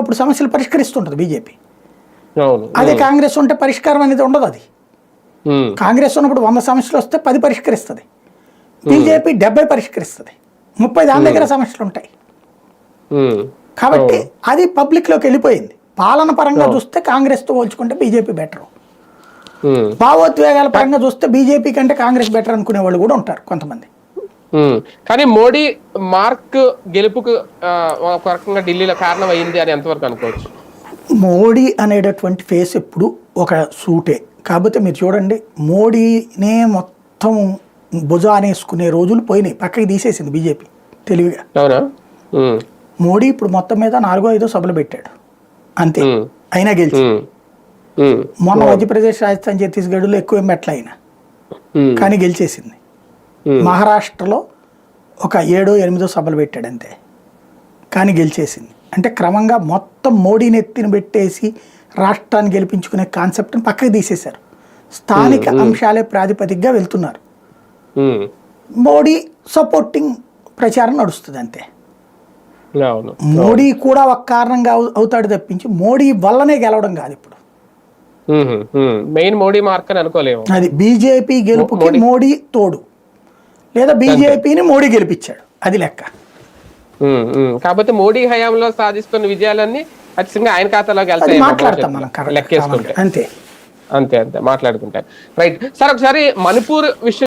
అప్పుడు సమస్యలు పరిష్కరిస్తుంటది బీజేపీ. అవును. అదే కాంగ్రెస్ ఉంటే పరిష్కారం అనేది ఉండదు. అది కాంగ్రెస్ ఉన్నప్పుడు 100 సమస్యలు వస్తే 10 పరిష్కరిస్తుంది, బీజేపీ 70 పరిష్కరిస్తుంది, 30 దాని దగ్గర సమస్యలు ఉంటాయి. కాబట్టి అది పబ్లిక్లోకి వెళ్ళిపోయింది. పాలన పరంగా చూస్తే కాంగ్రెస్తో పోల్చుకుంటే బీజేపీ బెటర్, భావోద్వేగాల పరంగా చూస్తే బీజేపీ కంటే కాంగ్రెస్ బెటర్ అనుకునే వాళ్ళు కూడా ఉంటారు కొంతమంది. కానీ మోడీ మార్క్ గెలుపుకు ఒక రకంగా ఢిల్లీలో కారణం అయింది అని ఎంతవరకు అనుకోవచ్చు? మోడీ అనేటటువంటి ఫేస్ ఎప్పుడు ఒక సూటే. కాకపోతే మీరు చూడండి, మోడీనే మొత్తం భుజానేసుకునే రోజులు పోయినాయి, పక్కకి తీసేసింది బీజేపీ తెలివిగా. అవునా? మోడీ ఇప్పుడు మొత్తం మీద 4-5 సభలు పెట్టాడు అంతే, అయినా గెలిచి. మొన్న మధ్యప్రదేశ్, రాజస్థాన్, ఛత్తీస్గఢ్లో ఎక్కువ ఏం పెట్టలే అయినా, కానీ గెలిచేసింది. మహారాష్ట్రలో ఒక 7-8 సభలు పెట్టాడు అంతే, కానీ గెలిచేసింది. అంటే క్రమంగా మొత్తం మోడీని ఎత్తిన పెట్టేసి రాష్ట్రాన్ని గెలిపించుకునే కాన్సెప్ట్ని పక్కకి తీసేశారు, స్థానిక అంశాలే ప్రాతిపదికగా వెళ్తున్నారు. మోడీ సపోర్టింగ్ ప్రచారం నడుస్తుంది అంతే. మోడీ కూడా ఒక కారణంగా అవుతాడు తప్పించి మోడీ వల్లనే గెలవడం కాదు ఇప్పుడు. మెయిన్ మోడీ మార్క్ అని అనుకోలేము. అది బీజేపీ గెలుపుకి మోడీ తోడు, లేదా బీజేపీని మోడీ గెలిపించాడు, అది లెక్క. కాకపోతే మోడీ హయాంలో సాధిస్తున్న విజయాలన్నీ ఖచ్చితంగా ఆయన ఖాతాలోకి వెళ్తాయి, మాట్లాడతాం మనం లెక్కేసుకుంటే. అంతే అంతే అంతే మాట్లాడుకుంటారు. రైట్ సార్, ఒకసారి మణిపూర్ విషయం